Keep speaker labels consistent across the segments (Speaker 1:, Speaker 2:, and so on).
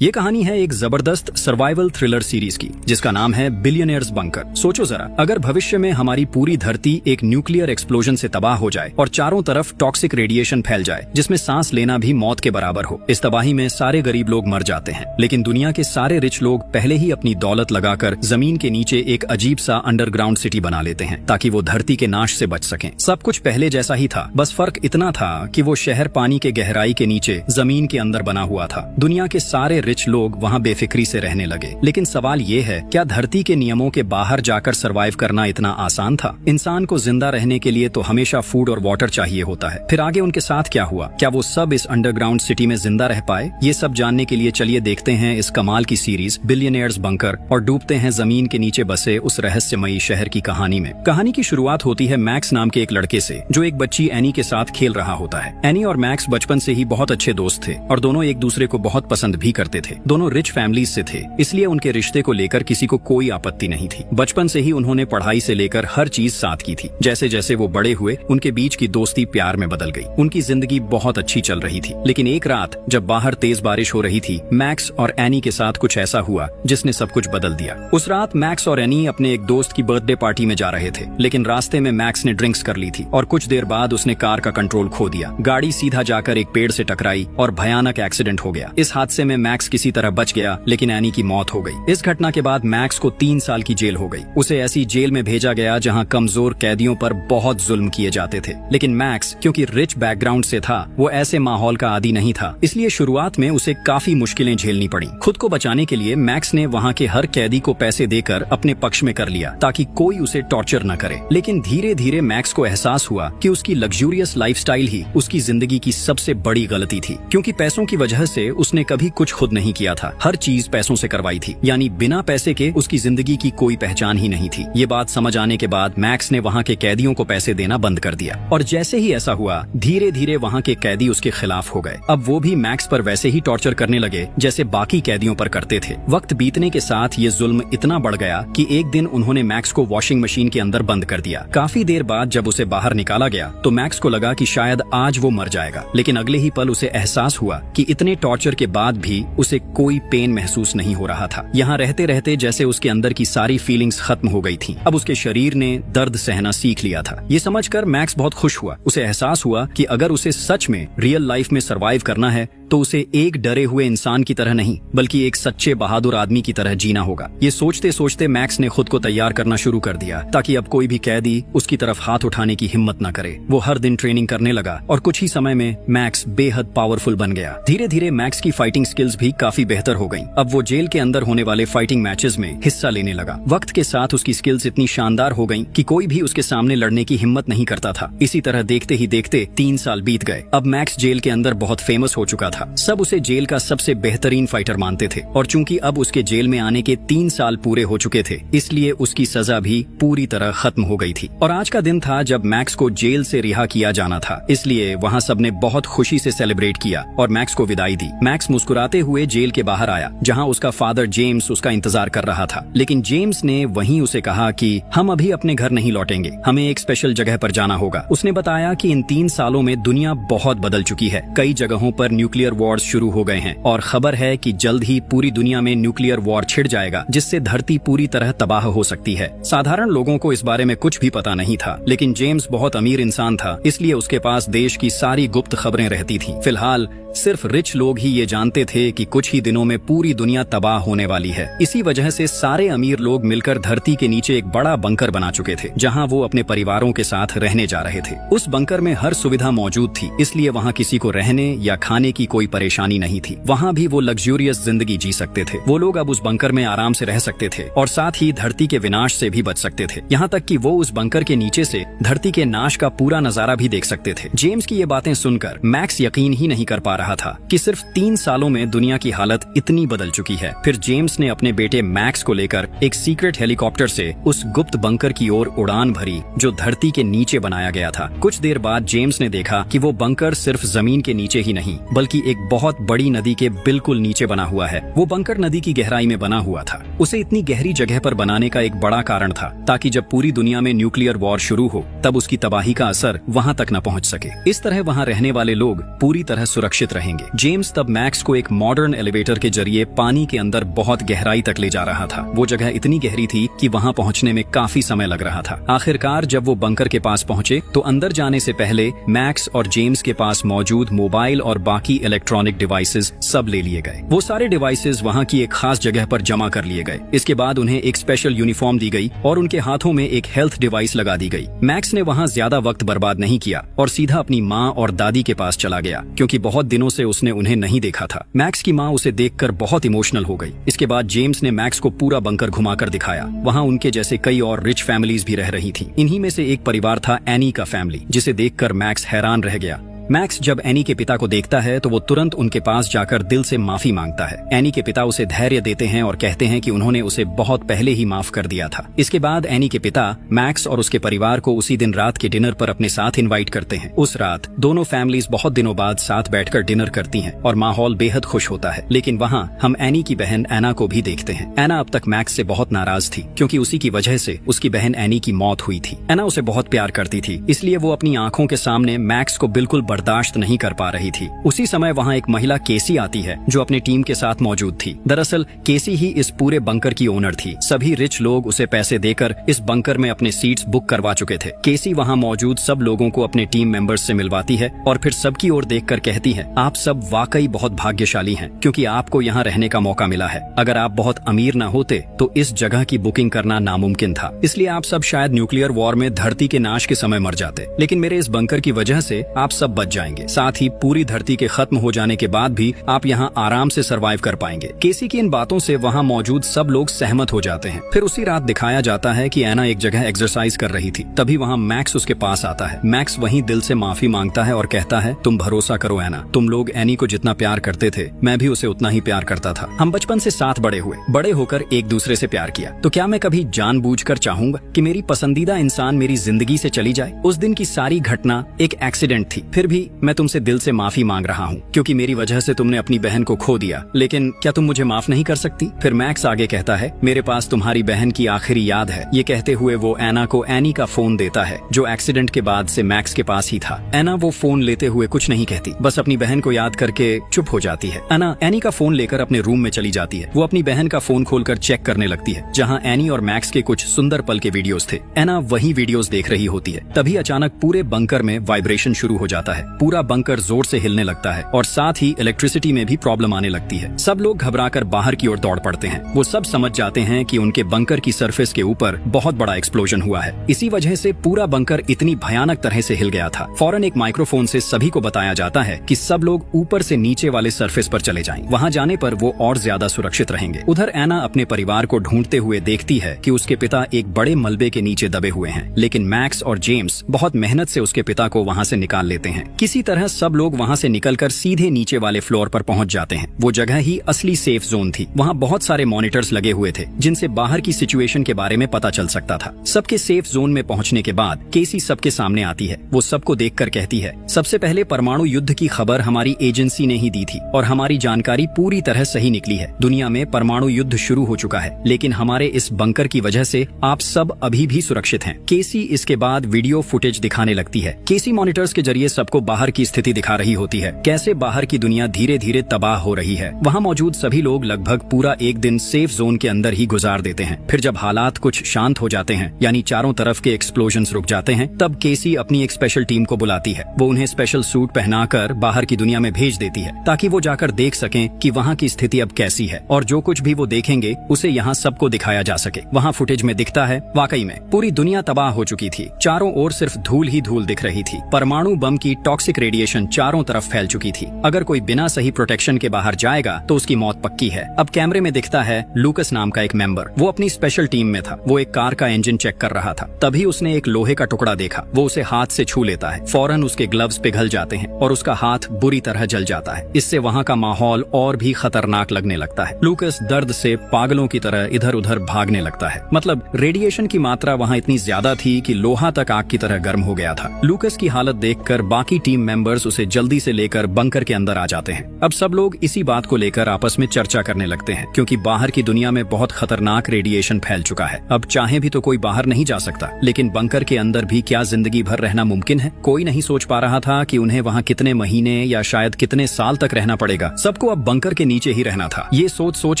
Speaker 1: ये कहानी है एक जबरदस्त सर्वाइवल थ्रिलर सीरीज की, जिसका नाम है बिलियनियर्स बंकर। सोचो जरा, अगर भविष्य में हमारी पूरी धरती एक न्यूक्लियर एक्सप्लोजन से तबाह हो जाए और चारों तरफ टॉक्सिक रेडिएशन फैल जाए जिसमें सांस लेना भी मौत के बराबर हो। इस तबाही में सारे गरीब लोग मर जाते हैं, लेकिन दुनिया के सारे रिच लोग पहले ही अपनी दौलत लगाकर जमीन के नीचे एक अजीब सा अंडरग्राउंड सिटी बना लेते हैं ताकि वो धरती के नाश से बच सकें। सब कुछ पहले जैसा ही था, बस फर्क इतना था कि वो शहर पानी के गहराई के नीचे जमीन के अंदर बना हुआ था। दुनिया के सारे रिच लोग वहाँ बेफिक्री से रहने लगे। लेकिन सवाल ये है, क्या धरती के नियमों के बाहर जाकर सरवाइव करना इतना आसान था? इंसान को जिंदा रहने के लिए तो हमेशा फूड और वाटर चाहिए होता है। फिर आगे उनके साथ क्या हुआ? क्या वो सब इस अंडरग्राउंड सिटी में जिंदा रह पाए? ये सब जानने के लिए चलिए देखते हैं इस कमाल की सीरीज बिलियनियर्स बंकर और डूबते हैं जमीन के नीचे बसे उस रहस्यमयी शहर की कहानी में। कहानी की शुरुआत होती है मैक्स नाम के एक लड़के से, जो एक बच्ची एनी के साथ खेल रहा होता है। एनी और मैक्स बचपन से ही बहुत अच्छे दोस्त थे और दोनों एक दूसरे को बहुत पसंद भी करते थे। दोनों रिच फैमिलीज से थे, इसलिए उनके रिश्ते को लेकर किसी को कोई आपत्ति नहीं थी। बचपन से ही उन्होंने पढ़ाई से लेकर हर चीज साथ की थी। जैसे जैसे वो बड़े हुए, उनके बीच की दोस्ती प्यार में बदल गई। उनकी जिंदगी बहुत अच्छी चल रही थी। लेकिन एक रात जब बाहर तेज बारिश हो रही थी, मैक्स और एनी के साथ कुछ ऐसा हुआ जिसने सब कुछ बदल दिया। उस रात मैक्स और एनी अपने एक दोस्त की बर्थडे पार्टी में जा रहे थे, लेकिन रास्ते में मैक्स ने ड्रिंक्स कर ली थी और कुछ देर बाद उसने कार का कंट्रोल खो दिया। गाड़ी सीधा जाकर एक पेड़ से टकराई और भयानक एक्सीडेंट हो गया। इस हादसे में मैक्स किसी तरह बच गया, लेकिन एनी की मौत हो गई। इस घटना के बाद मैक्स को 3 साल की जेल हो गई। उसे ऐसी जेल में भेजा गया जहां कमजोर कैदियों पर बहुत जुल्म किए जाते थे। लेकिन मैक्स क्योंकि रिच बैकग्राउंड से था, वो ऐसे माहौल का आदी नहीं था, इसलिए शुरुआत में उसे काफी मुश्किलें झेलनी पड़ी। खुद को बचाने के लिए मैक्स ने वहां के हर कैदी को पैसे देकर अपने पक्ष में कर लिया ताकि कोई उसे टॉर्चर न करे। लेकिन धीरे धीरे मैक्स को एहसास हुआ कि उसकी लग्जूरियस लाइफस्टाइल ही उसकी जिंदगी की सबसे बड़ी गलती थी, क्योंकि पैसों की वजह से उसने कभी कुछ खुद नहीं किया था। हर चीज पैसों से करवाई थी, यानी बिना पैसे के उसकी जिंदगी की कोई पहचान ही नहीं थी। ये बात समझ आने के बाद मैक्स ने वहाँ के कैदियों को पैसे देना बंद कर दिया, और जैसे ही ऐसा हुआ, धीरे धीरे वहाँ के कैदी उसके खिलाफ हो गए। अब वो भी मैक्स पर वैसे ही टॉर्चर करने लगे जैसे बाकी कैदियों पर करते थे। वक्त बीतने के साथ ये जुल्म इतना बढ़ गया कि एक दिन उन्होंने मैक्स को वॉशिंग मशीन के अंदर बंद कर दिया। काफी देर बाद जब उसे बाहर निकाला गया तो मैक्स को लगा कि शायद आज वो मर जाएगा, लेकिन अगले ही पल उसे एहसास हुआ कि इतने टॉर्चर के बाद भी उसे कोई पेन महसूस नहीं हो रहा था। यहाँ रहते रहते जैसे उसके अंदर की सारी फीलिंग्स खत्म हो गई थी। अब उसके शरीर ने दर्द सहना सीख लिया था। ये समझकर मैक्स बहुत खुश हुआ। उसे एहसास हुआ कि अगर उसे सच में रियल लाइफ में सरवाइव करना है तो उसे एक डरे हुए इंसान की तरह नहीं, बल्कि एक सच्चे बहादुर आदमी की तरह जीना होगा। ये सोचते सोचते मैक्स ने खुद को तैयार करना शुरू कर दिया ताकि अब कोई भी कैदी उसकी तरफ हाथ उठाने की हिम्मत न करे। वो हर दिन ट्रेनिंग करने लगा और कुछ ही समय में मैक्स बेहद पावरफुल बन गया। धीरे धीरे मैक्स की फाइटिंग स्किल्स भी काफी बेहतर हो गईं। अब वो जेल के अंदर होने वाले फाइटिंग मैचेस में हिस्सा लेने लगा। वक्त के साथ उसकी स्किल्स इतनी शानदार हो गईं कि कोई भी उसके सामने लड़ने की हिम्मत नहीं करता था। इसी तरह देखते ही देखते 3 साल बीत गए। अब मैक्स जेल के अंदर बहुत फेमस हो चुका था। सब उसे जेल का सबसे बेहतरीन फाइटर मानते थे, और चूंकि अब उसके जेल में आने के 3 साल पूरे हो चुके थे, इसलिए उसकी सजा भी पूरी तरह खत्म हो गई थी। और आज का दिन था जब मैक्स को जेल से रिहा किया जाना था, इसलिए वहाँ सबने बहुत खुशी से सेलिब्रेट किया और मैक्स को विदाई दी। मैक्स मुस्कुराते हुए जेल के बाहर आया, जहाँ उसका फादर जेम्स उसका इंतजार कर रहा था। लेकिन जेम्स ने वहीं उसे कहा कि हम अभी अपने घर नहीं लौटेंगे, हमें एक स्पेशल जगह पर जाना होगा। उसने बताया कि इन 3 सालों में दुनिया बहुत बदल चुकी है। कई जगहों पर न्यूक्लियर वॉर्स शुरू हो गए हैं और खबर है कि जल्द ही पूरी दुनिया में न्यूक्लियर वॉर छिड़ जाएगा, जिससे धरती पूरी तरह तबाह हो सकती है। साधारण लोगों को इस बारे में कुछ भी पता नहीं था, लेकिन जेम्स बहुत अमीर इंसान था, इसलिए उसके पास देश की सारी गुप्त खबरें रहती थीं। फिलहाल सिर्फ रिच लोग ही ये जानते थे कि कुछ ही दिनों में पूरी दुनिया तबाह होने वाली है। इसी वजह से सारे अमीर लोग मिलकर धरती के नीचे एक बड़ा बंकर बना चुके थे, जहां वो अपने परिवारों के साथ रहने जा रहे थे। उस बंकर में हर सुविधा मौजूद थी, इसलिए वहां किसी को रहने या खाने की कोई परेशानी नहीं थी। वहां भी वो लग्जूरियस जिंदगी जी सकते थे। वो लोग अब उस बंकर में आराम से रह सकते थे और साथ ही धरती के विनाश से भी बच सकते थे। यहाँ तक कि वो उस बंकर के नीचे से धरती के नाश का पूरा नजारा भी देख सकते थे। जेम्स की ये बातें सुनकर मैक्स यकीन ही नहीं कर पा रहा था कि सिर्फ 3 सालों में दुनिया की हालत इतनी बदल चुकी है। फिर जेम्स ने अपने बेटे मैक्स को लेकर एक सीक्रेट हेलीकॉप्टर से उस गुप्त बंकर की ओर उड़ान भरी जो धरती के नीचे बनाया गया था। कुछ देर बाद जेम्स ने देखा कि वो बंकर सिर्फ जमीन के नीचे ही नहीं, बल्कि एक बहुत बड़ी नदी के बिल्कुल नीचे बना हुआ है। वो बंकर नदी की गहराई में बना हुआ था। उसे इतनी गहरी जगह पर बनाने का एक बड़ा कारण था ताकि जब पूरी दुनिया में न्यूक्लियर वॉर शुरू हो तब उसकी तबाही का असर वहां तक न पहुंच सके। इस तरह वहां रहने वाले लोग पूरी तरह सुरक्षित रहेंगे। जेम्स तब मैक्स को एक मॉडर्न एलिवेटर के जरिए पानी के अंदर बहुत गहराई तक ले जा रहा था। वो जगह इतनी गहरी थी कि वहां पहुंचने में काफी समय लग रहा था। आखिरकार जब वो बंकर के पास पहुंचे तो अंदर जाने से पहले मैक्स और जेम्स के पास मौजूद मोबाइल और बाकी इलेक्ट्रॉनिक डिवाइसेस सब ले लिए गए। वो सारे डिवाइसेस वहां की एक खास जगह पर जमा कर लिए गए। इसके बाद उन्हें एक स्पेशल यूनिफॉर्म दी गई और उनके हाथों में एक हेल्थ डिवाइस लगा दी गई। मैक्स ने वहां ज्यादा वक्त बर्बाद नहीं किया और सीधा अपनी माँ और दादी के पास चला गया क्योंकि बहुत दिनों से उसने उन्हें नहीं देखा था। मैक्स की माँ उसे देखकर बहुत इमोशनल हो गई। इसके बाद जेम्स ने मैक्स को पूरा बंकर घुमाकर दिखाया। वहां उनके जैसे कई और रिच फैमिलीज भी रह रही थी। इन्हीं में से एक परिवार था एनी का फैमिली, जिसे देखकर मैक्स हैरान रह गया। मैक्स जब एनी के पिता को देखता है तो वो तुरंत उनके पास जाकर दिल से माफी मांगता है। एनी के पिता उसे धैर्य देते हैं और कहते हैं कि उन्होंने उसे बहुत पहले ही माफ कर दिया था। इसके बाद एनी के पिता मैक्स और उसके परिवार को उसी दिन रात के डिनर पर अपने साथ इनवाइट करते हैं। उस रात दोनों फैमिलीज बहुत दिनों बाद साथ बैठकर डिनर करती हैं और माहौल बेहद खुश होता है। लेकिन वहाँ हम एनी की बहन एना को भी देखते हैं। एना अब तक मैक्स से बहुत नाराज थी क्योंकि उसी की वजह से उसकी बहन एनी की मौत हुई थी। एना उसे बहुत प्यार करती थी, इसलिए वो अपनी आंखों के सामने मैक्स को बिल्कुल बर्दाश्त नहीं कर पा रही थी। उसी समय वहाँ एक महिला केसी आती है जो अपनी टीम के साथ मौजूद थी। दरअसल केसी ही इस पूरे बंकर की ओनर थी। सभी रिच लोग उसे पैसे देकर इस बंकर में अपने सीट्स बुक करवा चुके थे। केसी वहाँ मौजूद सब लोगों को अपने टीम मेंबर्स से मिलवाती है और फिर सबकी ओर देखकर कहती है, आप सब वाकई बहुत भाग्यशाली हैं क्योंकि आपको यहाँ रहने का मौका मिला है। अगर आप बहुत अमीर न होते तो इस जगह की बुकिंग करना नामुमकिन था, इसलिए आप सब शायद न्यूक्लियर वॉर में धरती के नाश के समय मर जाते। लेकिन मेरे इस बंकर की वजह से आप सब बच जाएंगे। साथ ही पूरी धरती के खत्म हो जाने के बाद भी आप यहाँ आराम से सरवाइव कर पाएंगे। केसी की इन बातों से वहाँ मौजूद सब लोग सहमत हो जाते हैं। फिर उसी रात दिखाया जाता है कि एना एक जगह एक्सरसाइज कर रही थी। तभी वहाँ मैक्स उसके पास आता है। मैक्स वहीं दिल से माफी मांगता है और कहता है, तुम भरोसा करो एना, तुम लोग एनी को जितना प्यार करते थे मैं भी उसे उतना ही प्यार करता था। हम बचपन से साथ बड़े हुए, बड़े होकर एक दूसरे से प्यार किया, तो क्या मैं कभी जानबूझकर चाहूंगा कि मेरी पसंदीदा इंसान मेरी जिंदगी से चली जाए? उस दिन की सारी घटना एक एक्सीडेंट थी। फिर भी मैं तुमसे दिल से माफी मांग रहा हूँ क्योंकि मेरी वजह से तुमने अपनी बहन को खो दिया। लेकिन क्या तुम मुझे माफ नहीं कर सकती? फिर मैक्स आगे कहता है, मेरे पास तुम्हारी बहन की आखिरी याद है। ये कहते हुए वो एना को एनी का फोन देता है जो एक्सीडेंट के बाद से मैक्स के पास ही था। एना वो फोन लेते हुए कुछ नहीं कहती, बस अपनी बहन को याद करके चुप हो जाती है। एना एनी का फोन लेकर अपने रूम में चली जाती है। वो अपनी बहन का फोन खोलकर चेक करने लगती है जहाँ एनी और मैक्स के कुछ सुंदर पल के वीडियोस थे। एना वही वीडियोस देख रही होती है। तभी अचानक पूरे बंकर में वाइब्रेशन शुरू हो जाता है। पूरा बंकर जोर से हिलने लगता है और साथ ही इलेक्ट्रिसिटी में भी प्रॉब्लम आने लगती है। सब लोग घबराकर बाहर की ओर दौड़ पड़ते हैं। वो सब समझ जाते हैं कि उनके बंकर की सरफेस के ऊपर बहुत बड़ा एक्सप्लोजन हुआ है। इसी वजह से पूरा बंकर इतनी भयानक तरह से हिल गया था। फौरन एक माइक्रोफोन से सभी को बताया जाता है कि सब लोग ऊपर से नीचे वाले सरफेस पर चले जाएं। वहां जाने पर वो और ज्यादा सुरक्षित रहेंगे। उधर एना अपने परिवार को ढूंढते हुए देखती है कि उसके पिता एक बड़े मलबे के नीचे दबे हुए हैं। लेकिन मैक्स और जेम्स बहुत मेहनत से उसके पिता को वहां से निकाल लेते हैं। किसी तरह सब लोग वहां से निकलकर सीधे नीचे वाले फ्लोर पर पहुंच जाते हैं। वो जगह ही असली सेफ जोन थी। वहां बहुत सारे मॉनिटर्स लगे हुए थे जिनसे बाहर की सिचुएशन के बारे में पता चल सकता था। सबके सेफ जोन में पहुंचने के बाद केसी सबके सामने आती है। वो सबको देखकर कहती है, सबसे पहले परमाणु युद्ध की खबर हमारी एजेंसी ने ही दी थी और हमारी जानकारी पूरी तरह सही निकली है। दुनिया में परमाणु युद्ध शुरू हो चुका है, लेकिन हमारे इस बंकर की वजह से आप सब अभी भी सुरक्षित हैं। केसी इसके बाद वीडियो फुटेज दिखाने लगती है। केसी मॉनिटर्स के जरिए सबको बाहर की स्थिति दिखा रही होती है, कैसे बाहर की दुनिया धीरे धीरे तबाह हो रही है। वहाँ मौजूद सभी लोग लगभग पूरा एक दिन सेफ जोन के अंदर ही गुजार देते हैं। फिर जब हालात कुछ शांत हो जाते हैं, यानी चारों तरफ के एक्सप्लोजन्स रुक जाते हैं, तब केसी अपनी एक स्पेशल टीम को बुलाती है। वो उन्हें स्पेशल सूट पहनाकर बाहर की दुनिया में भेज देती है ताकि वो जाकर देख सकें कि वहाँ की स्थिति अब कैसी है और जो कुछ भी वो देखेंगे उसे यहाँ सबको दिखाया जा सके। वहाँ फुटेज में दिखता है वाकई में पूरी दुनिया तबाह हो चुकी थी। चारों ओर सिर्फ धूल ही धूल दिख रही थी। परमाणु बम की टॉक्सिक रेडिएशन चारों तरफ फैल चुकी थी। अगर कोई बिना सही प्रोटेक्शन के बाहर जाएगा तो उसकी मौत पक्की है। अब कैमरे में दिखता है लूकस नाम का एक मेंबर। वो अपनी स्पेशल टीम में था। वो एक कार का इंजन चेक कर रहा था। तभी उसने एक लोहे का टुकड़ा देखा। वो उसे हाथ से छू लेता है। फौरन उसके ग्लव्स पिघल जाते हैं और उसका हाथ बुरी तरह जल जाता है। इससे वहाँ का माहौल और भी खतरनाक लगने लगता है। लूकस दर्द से पागलों की तरह इधर उधर भागने लगता है। मतलब रेडिएशन की मात्रा वहाँ इतनी ज्यादा थी कि लोहा तक आग की तरह गर्म हो गया था। लूकस की हालत देखकर बाकी टीम मेंबर्स उसे जल्दी से लेकर बंकर के अंदर आ जाते हैं। अब सब लोग इसी बात को लेकर आपस में चर्चा करने लगते हैं, क्योंकि बाहर की दुनिया में बहुत खतरनाक रेडिएशन फैल चुका है। अब चाहे भी तो कोई बाहर नहीं जा सकता, लेकिन बंकर के अंदर भी क्या जिंदगी भर रहना मुमकिन है? कोई नहीं सोच पा रहा था कि उन्हें वहाँ कितने महीने या शायद कितने साल तक रहना पड़ेगा। सबको अब बंकर के नीचे ही रहना था। ये सोच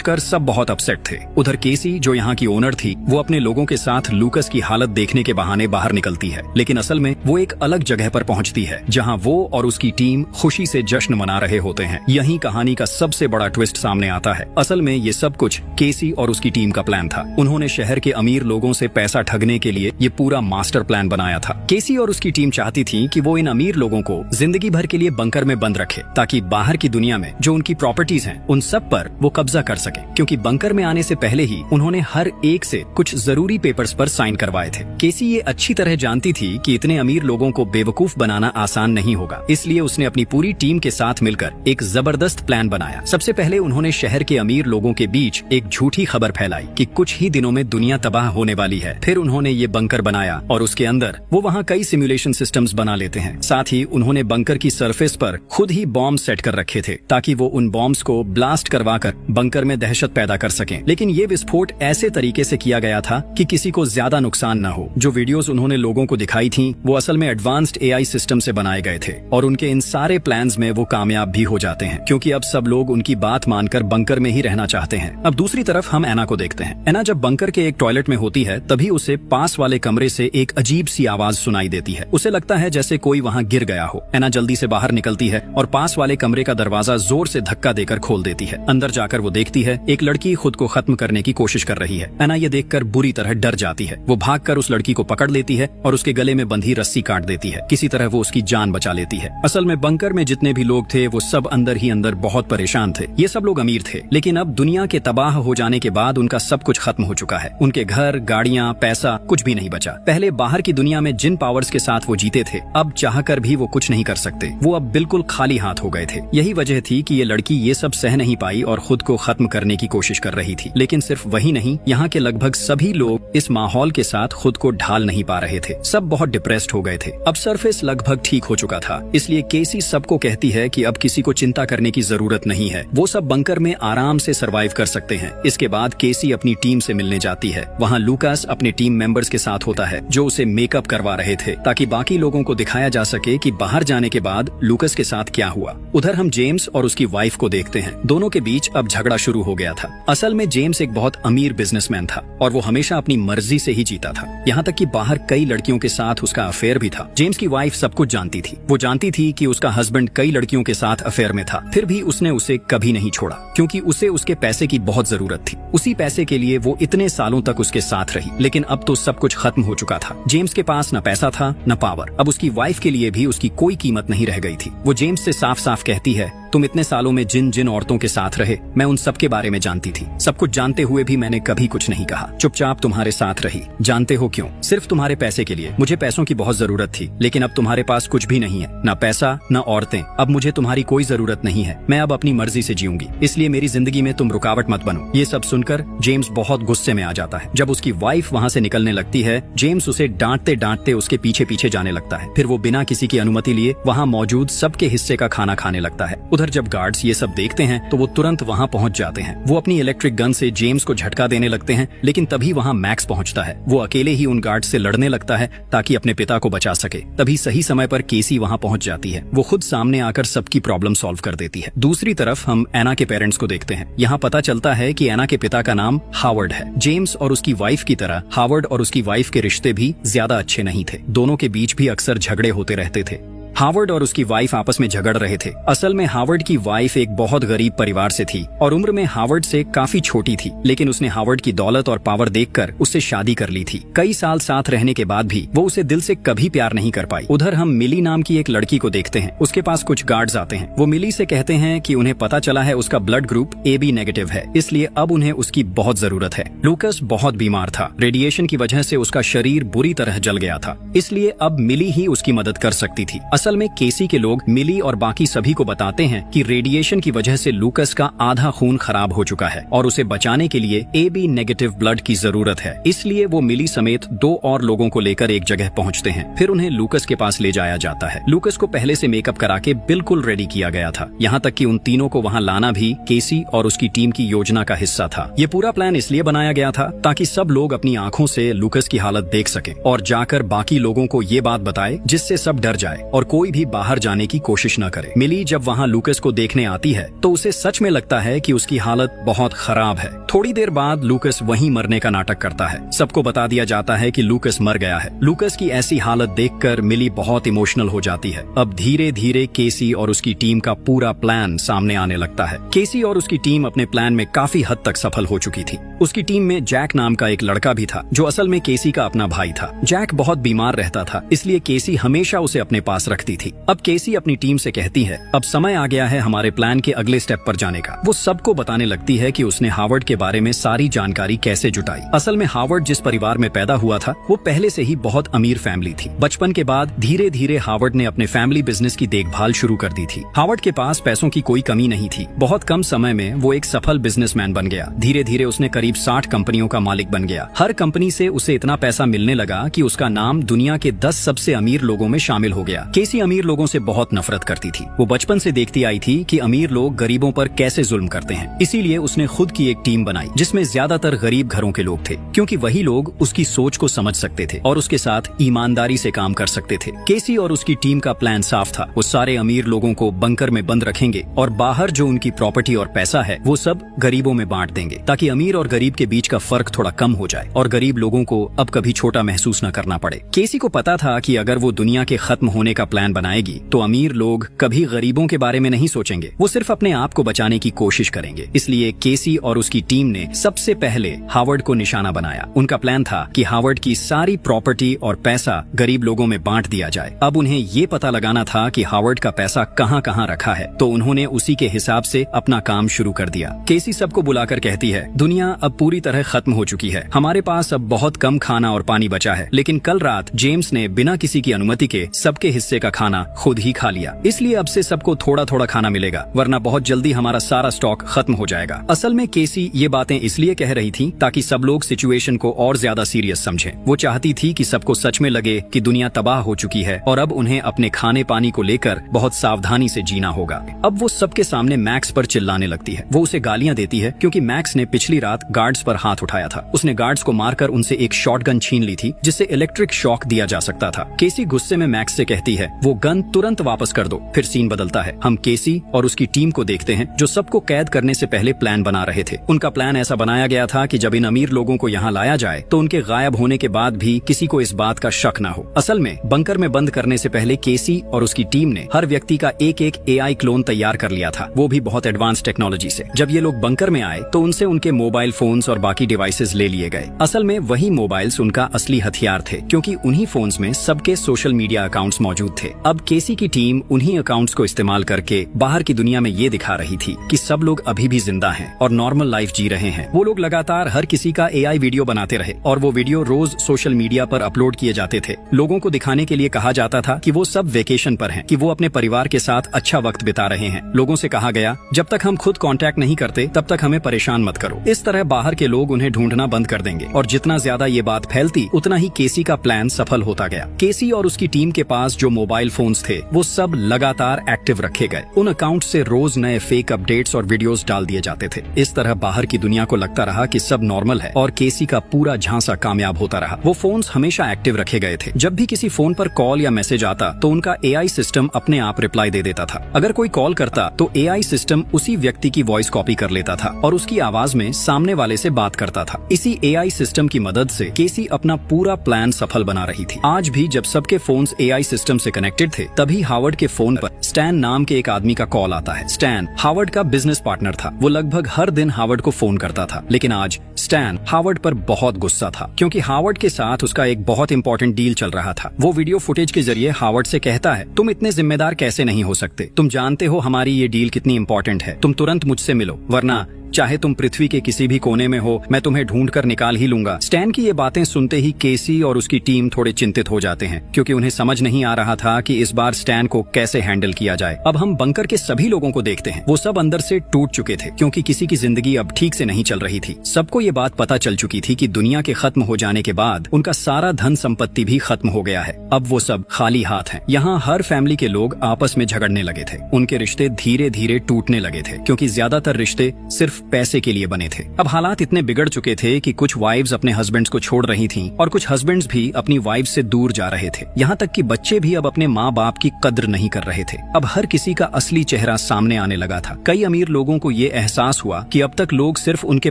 Speaker 1: कर सब बहुत अपसेट थे। उधर केसी, जो यहाँ की ओनर थी, वो अपने लोगों के साथ लूकस की हालत देखने के बहाने बाहर निकलती है, लेकिन असल में वो एक अलग जगह पर पहुंचती है, जहां वो और उसकी टीम खुशी से जश्न मना रहे होते हैं। यही कहानी का सबसे बड़ा ट्विस्ट सामने आता है। असल में ये सब कुछ केसी और उसकी टीम का प्लान था। उन्होंने शहर के अमीर लोगों से पैसा ठगने के लिए ये पूरा मास्टर प्लान बनाया था। केसी और उसकी टीम चाहती थी कि वो इन अमीर लोगों को जिंदगी भर के लिए बंकर में बंद रखे, ताकि बाहर की दुनिया में जो उनकी प्रॉपर्टीज हैं, उन सब पर वो कब्जा कर सके, क्योंकि बंकर में आने से पहले ही उन्होंने हर एक से कुछ जरूरी पेपर्स पर साइन करवाए थे। केसी ये अच्छी तरह जानती थी कि इतने अमीर लोगों को बेवकूफ बनाना आसान नहीं होगा, इसलिए उसने अपनी पूरी टीम के साथ मिलकर एक जबरदस्त प्लान बनाया। सबसे पहले उन्होंने शहर के अमीर लोगों के बीच एक झूठी खबर फैलाई कि कुछ ही दिनों में दुनिया तबाह होने वाली है। फिर उन्होंने ये बंकर बनाया और उसके अंदर वो वहाँ कई सिमुलेशन सिस्टम्स बना लेते हैं। साथ ही उन्होंने बंकर की सरफेस पर खुद ही बॉम्ब सेट कर रखे थे, ताकि वो उन बॉम्ब्स को ब्लास्ट करवाकर बंकर में दहशत पैदा कर सकें। लेकिन ये विस्फोट ऐसे तरीके से किया गया था कि किसी को ज्यादा नुकसान न हो। जो वीडियोस उन्होंने लोगों को दिखाई थी, वो असल में एडवांस्ड एआई सिस्टम से बनाए गए थे, और उनके इन सारे प्लान्स में वो कामयाब भी हो जाते हैं, क्योंकि अब सब लोग उनकी बात मानकर बंकर में ही रहना चाहते हैं। अब दूसरी तरफ हम एना को देखते हैं। एना जब बंकर के एक टॉयलेट में होती है, तभी उसे पास वाले कमरे से एक अजीब सी आवाज सुनाई देती है। उसे लगता है जैसे कोई वहाँ गिर गया हो। एना जल्दी से बाहर निकलती है और पास वाले कमरे का दरवाजा जोर से धक्का देकर खोल देती है। अंदर जाकर वो देखती है एक लड़की खुद को खत्म करने की कोशिश कर रही है। एना ये देखकर बुरी तरह डर जाती है। वो भागकर उस लड़की को पकड़ लेती है और उसके गले में बंधी रस्सी काट देती है। किसी तरह वो उसकी जान बचा लेती है। असल में बंकर में जितने भी लोग थे, वो सब अंदर ही अंदर बहुत परेशान थे। ये सब लोग अमीर थे, लेकिन अब दुनिया के तबाह हो जाने के बाद उनका सब कुछ खत्म हो चुका है। उनके घर, गाड़ियाँ, पैसा, कुछ भी नहीं बचा। पहले बाहर की दुनिया में जिन पावर्स के साथ वो जीते थे, अब चाहकर भी वो कुछ नहीं कर सकते। वो अब बिल्कुल खाली हाथ हो गए थे। यही वजह थी कि ये लड़की ये सब सह नहीं पाई और खुद को खत्म करने की कोशिश कर रही थी। लेकिन सिर्फ वही नहीं, यहाँ के लगभग सभी लोग इस माहौल के साथ खुद को ढाल नहीं पा रहे थे। सब बहुत डिप्रेस्ड हो गए थे। अब सरफेस लगभग ठीक हो चुका था, इसलिए केसी सबको कहती है कि अब किसी को चिंता करने की जरूरत नहीं है। वो सब बंकर में आराम से सरवाइव कर सकते हैं। इसके बाद केसी अपनी टीम से मिलने जाती है। वहाँ लूकास अपने टीम मेंबर्स के साथ होता है, जो उसे मेकअप करवा रहे थे, ताकि बाकी लोगों को दिखाया जा सके कि बाहर जाने के बाद लूकास के साथ क्या हुआ। उधर हम जेम्स और उसकी वाइफ को देखते हैं। दोनों के बीच अब झगड़ा शुरू हो गया था। असल में जेम्स एक बहुत अमीर बिजनेसमैन था और वो हमेशा अपनी मर्जी से ही जीता था। यहाँ तक कि बाहर कई लड़कियों के साथ उसका अफेयर भी था। जेम्स की वाइफ सब कुछ जानती थी। वो जानती थी कि उसका हस्बैंड कई लड़कियों के साथ अफेयर में था, फिर भी उसने उसे कभी नहीं छोड़ा, क्योंकि उसे उसके पैसे की बहुत जरूरत थी। उसी पैसे के लिए वो इतने सालों तक उसके साथ रही। लेकिन अब तो सब कुछ खत्म हो चुका था। जेम्स के पास न पैसा था न पावर। अब उसकी वाइफ के लिए भी उसकी कोई कीमत नहीं रह गई थी। वो जेम्स से साफ साफ कहती है, तुम इतने सालों में जिन जिन औरतों के साथ रहे, मैं उन सब के बारे में जानती थी। सब कुछ जानते हुए भी मैंने कभी कुछ नहीं कहा, चुपचाप तुम्हारे साथ रही। जानते हो क्यों? सिर्फ तुम्हारे पैसे के लिए। मुझे पैसों की बहुत जरूरत थी, लेकिन अब तुम्हारे पास कुछ भी नहीं है, न पैसा न औरतें। अब मुझे तुम्हारी कोई जरूरत नहीं है। मैं अब अपनी मर्जी से जीऊंगी, इसलिए मेरी जिंदगी में तुम रुकावट मत बनो। ये सब सुनकर जेम्स बहुत गुस्से में आ जाता है। जब उसकी वाइफ वहाँ से निकलने लगती है, जेम्स उसे डांटते डांटते उसके पीछे पीछे जाने लगता है। फिर वो बिना किसी की अनुमति लिए वहाँ मौजूद सबके हिस्से का खाना खाने लगता है। उधर जब गार्ड्स ये सब देखते हैं तो वो तुरंत वहाँ पहुँच जाते हैं। वो अपनी इलेक्ट्रिक गन से जेम्स को झटका देने लगते हैं, लेकिन तभी वहाँ मैक्स पहुँचता है। वो अकेले ही उन गार्ड से लड़ने लगता है ताकि अपने पिता को बचा सके। तभी सही समय पर केसी वहाँ पहुँच जाती है। वो खुद सामने आकर सबकी प्रॉब्लम सॉल्व कर देती है। दूसरी तरफ हम एना के पेरेंट्स को देखते हैं। यहाँ पता चलता है कि एना के पिता का नाम हावर्ड है। जेम्स और उसकी वाइफ की तरह हावर्ड और उसकी वाइफ के रिश्ते भी ज्यादा अच्छे नहीं थे। दोनों के बीच भी अक्सर झगड़े होते रहते थे। हावर्ड और उसकी वाइफ आपस में झगड़ रहे थे। असल में हावर्ड की वाइफ एक बहुत गरीब परिवार से थी और उम्र में हावर्ड से काफी छोटी थी, लेकिन उसने हावर्ड की दौलत और पावर देखकर उससे शादी कर ली थी। कई साल साथ रहने के बाद भी वो उसे दिल से कभी प्यार नहीं कर पाई। उधर हम मिली नाम की एक लड़की को देखते हैं। उसके पास कुछ गार्ड्स आते हैं। वो मिली से कहते हैं कि उन्हें पता चला है उसका ब्लड ग्रुप AB नेगेटिव है, इसलिए अब उन्हें उसकी बहुत जरूरत है। लूकास बहुत बीमार था। रेडिएशन की वजह से उसका शरीर बुरी तरह जल गया था, इसलिए अब मिली ही उसकी मदद कर सकती थी। असल असल में केसी के लोग मिली और बाकी सभी को बताते हैं कि रेडिएशन की वजह से लूकस का आधा खून खराब हो चुका है और उसे बचाने के लिए AB नेगेटिव ब्लड की जरूरत है। इसलिए वो मिली समेत 2 और लोगों को लेकर एक जगह पहुंचते हैं। फिर उन्हें लूकस के पास ले जाया जाता है। लूकस को पहले से मेकअप करा के बिल्कुल रेडी किया गया था। यहाँ तक कि उन तीनों को वहाँ लाना भी केसी और उसकी टीम की योजना का हिस्सा था। ये पूरा प्लान इसलिए बनाया गया था ताकि सब लोग अपनी आंखों से लूकस की हालत देख सकें और जाकर बाकी लोगों को ये बात बताए जिससे सब डर जाए और कोई भी बाहर जाने की कोशिश न करे। मिली जब वहाँ लूकस को देखने आती है तो उसे सच में लगता है कि उसकी हालत बहुत खराब है। थोड़ी देर बाद लूकस वहीं मरने का नाटक करता है। सबको बता दिया जाता है कि लूकस मर गया है। लूकस की ऐसी हालत देखकर मिली बहुत इमोशनल हो जाती है। अब धीरे धीरे केसी और उसकी टीम का पूरा प्लान सामने आने लगता है। केसी और उसकी टीम अपने प्लान में काफी हद तक सफल हो चुकी थी। उसकी टीम में जैक नाम का एक लड़का भी था जो असल में केसी का अपना भाई था। जैक बहुत बीमार रहता था, इसलिए केसी हमेशा उसे अपने पास रखती थी। अब केसी अपनी टीम से कहती है, अब समय आ गया है हमारे प्लान के अगले स्टेप पर जाने का। वो सबको बताने लगती है कि उसने हार्वर्ड के बारे में सारी जानकारी कैसे जुटाई। असल में हार्वर्ड जिस परिवार में पैदा हुआ था वो पहले से ही बहुत अमीर फैमिली थी। बचपन के बाद धीरे धीरे हार्वर्ड ने अपने फैमिली बिजनेस की देखभाल शुरू कर दी थी। हार्वर्ड के पास पैसों की कोई कमी नहीं थी। बहुत कम समय में वो एक सफल बिजनेसमैन बन गया। धीरे धीरे उसने करीब 60 कंपनियों का मालिक बन गया। हर कंपनी से उसे इतना पैसा मिलने लगा कि उसका नाम दुनिया के 10 सबसे अमीर लोगों में शामिल हो गया। केसी अमीर लोगों से बहुत नफरत करती थी। वो बचपन से देखती आई थी कि अमीर लोग गरीबों पर कैसे जुल्म करते हैं। इसीलिए उसने खुद की एक टीम बनाई जिसमें ज्यादातर गरीब घरों के लोग थे, क्योंकि वही लोग उसकी सोच को समझ सकते थे और उसके साथ ईमानदारी से काम कर सकते थे। केसी और उसकी टीम का प्लान साफ था। वो सारे अमीर लोगों को बंकर में बंद रखेंगे और बाहर जो उनकी प्रॉपर्टी और पैसा है वो सब गरीबों में बांट देंगे, ताकि अमीर और गरीब के बीच का फर्क थोड़ा कम हो जाए और गरीब लोगों को अब कभी छोटा महसूस न करना पड़े। केसी को पता था कि अगर वो दुनिया के खत्म होने का प्लान बनाएगी तो अमीर लोग कभी गरीबों के बारे में नहीं सोचेंगे, वो सिर्फ अपने आप को बचाने की कोशिश करेंगे। इसलिए केसी और उसकी टीम ने सबसे पहले हार्वर्ड को निशाना बनाया। उनका प्लान था कि हार्वर्ड की सारी प्रॉपर्टी और पैसा गरीब लोगों में बांट दिया जाए। अब उन्हें ये पता लगाना था कि हार्वर्ड का पैसा कहाँ कहाँ रखा है, तो उन्होंने उसी के हिसाब से अपना काम शुरू कर दिया। केसी सबको बुलाकर कहती है, दुनिया अब पूरी तरह खत्म हो चुकी है। हमारे पास अब बहुत कम खाना और पानी बचा है, लेकिन कल रात जेम्स ने बिना किसी की अनुमति के सबके हिस्से का खाना खुद ही खा लिया। इसलिए अब से सबको थोड़ा थोड़ा खाना मिलेगा, वरना बहुत जल्दी हमारा सारा स्टॉक खत्म हो जाएगा। असल में केसी ये बातें इसलिए कह रही थी ताकि सब लोग सिचुएशन को और ज्यादा सीरियस समझें। वो चाहती थी कि सबको सच में लगे कि दुनिया तबाह हो चुकी है और अब उन्हें अपने खाने पानी को लेकर बहुत सावधानी से जीना होगा। अब वो सबके सामने मैक्स पर चिल्लाने लगती है। वो उसे गालियां देती है क्योंकि मैक्स ने पिछली रात गार्ड्स पर हाथ उठाया था। उसने गार्ड्स को मारकर उनसे एक शॉटगन छीन ली थी जिससे इलेक्ट्रिक शॉक दिया जा सकता था। केसी गुस्से में मैक्स से कहती है, वो गन तुरंत वापस कर दो। फिर सीन बदलता है। हम केसी और उसकी टीम को देखते हैं जो सबको कैद करने से पहले प्लान बना रहे थे। उनका प्लान ऐसा बनाया गया था कि जब इन अमीर लोगों को यहाँ लाया जाए तो उनके गायब होने के बाद भी किसी को इस बात का शक न हो। असल में बंकर में बंद करने से पहले केसी और उसकी टीम ने हर व्यक्ति का एक एक AI क्लोन तैयार कर लिया था, वो भी बहुत एडवांस टेक्नोलॉजी से। जब ये लोग बंकर में आए तो उनसे उनके मोबाइल फोन्स और बाकी डिवाइसेस ले लिए गए। असल में वही मोबाइल्स उनका असली हथियार थे, क्योंकि उन्हीं फोन्स में सबके सोशल मीडिया अकाउंट्स मौजूद थे। अब केसी की टीम उन्हीं अकाउंट्स को इस्तेमाल करके बाहर की दुनिया में ये दिखा रही थी कि सब लोग अभी भी जिंदा हैं और नॉर्मल लाइफ जी रहे हैं। वो लोग लगातार हर किसी का AI वीडियो बनाते रहे और वो वीडियो रोज सोशल मीडिया पर अपलोड किए जाते थे। लोगों को दिखाने के लिए कहा जाता था कि वो सब वेकेशन पर हैं, कि वो अपने परिवार के साथ अच्छा वक्त बिता रहे हैं। लोगों से कहा गया, जब तक हम खुद कांटेक्ट नहीं करते तब तक हमें परेशान मत करो। इस तरह बाहर के लोग उन्हें ढूंढना बंद कर देंगे और जितना ज्यादा ये बात फैलती उतना ही केसी का प्लान सफल होता गया। केसी और उसकी टीम के पास जो मोबाइल फोन्स थे वो सब लगातार एक्टिव रखे गए। उन अकाउंट से रोज नए फेक अपडेट्स और वीडियोस डाल दिए जाते थे। इस तरह बाहर की दुनिया को लगता रहा कि सब नॉर्मल है और केसी का पूरा झांसा कामयाब होता रहा। वो फोन्स हमेशा एक्टिव रखे गए थे। जब भी किसी फोन पर कॉल या मैसेज आता तो उनका AI सिस्टम अपने आप रिप्लाई दे देता था। अगर कोई कॉल करता तो AI सिस्टम उसी व्यक्ति की वॉइस कॉपी कर लेता था और उसकी आवाज में सामने वाले से बात करता था। इसी AI सिस्टम की मदद से केसी अपना पूरा प्लान सफल बना रही थी। आज भी जब सबके फोन्स AI सिस्टम से कनेक्टेड थे तभी हार्वर्ड के फोन पर स्टैन नाम के एक आदमी का कॉल आता है। स्टैन हार्वर्ड का बिजनेस पार्टनर था। वो लगभग हर दिन हार्वर्ड को फोन करता था, लेकिन आज स्टैन हार्वर्ड पर बहुत गुस्सा था क्योंकि हार्वर्ड के साथ उसका एक बहुत इंपॉर्टेंट डील चल रहा था। वो वीडियो फुटेज के जरिए हार्वर्ड से कहता है, तुम इतने जिम्मेदार कैसे नहीं हो सकते? तुम जानते हो हमारी ये डील कितनी इंपॉर्टेंट है। तुम तुरंत मुझसे मिलो, वरना चाहे तुम पृथ्वी के किसी भी कोने में हो, मैं तुम्हें ढूंढ कर निकाल ही लूंगा। स्टैन की ये बातें सुनते ही केसी और उसकी टीम थोड़े चिंतित हो जाते हैं, क्योंकि उन्हें समझ नहीं आ रहा था कि इस बार स्टैन को कैसे हैंडल किया जाए। अब हम बंकर के सभी लोगों को देखते हैं। वो सब अंदर से टूट चुके थे, क्योंकि किसी की जिंदगी अब ठीक से नहीं चल रही थी। सबको ये बात पता चल चुकी थी कि दुनिया के खत्म हो जाने के बाद उनका सारा धन संपत्ति भी खत्म हो गया है। अब वो सब खाली हाथ हैं। यहाँ हर फैमिली के लोग आपस में झगड़ने लगे थे। उनके रिश्ते धीरे धीरे टूटने लगे थे, क्योंकि ज्यादातर रिश्ते सिर्फ पैसे के लिए बने थे। अब हालात इतने बिगड़ चुके थे कि कुछ वाइफ्स अपने हस्बैंड्स को छोड़ रही थीं और कुछ हस्बैंड्स भी अपनी वाइफ्स से दूर जा रहे थे। यहाँ तक कि बच्चे भी अब अपने माँ बाप की कद्र नहीं कर रहे थे। अब हर किसी का असली चेहरा सामने आने लगा था। कई अमीर लोगों को ये एहसास हुआ कि अब तक लोग सिर्फ उनके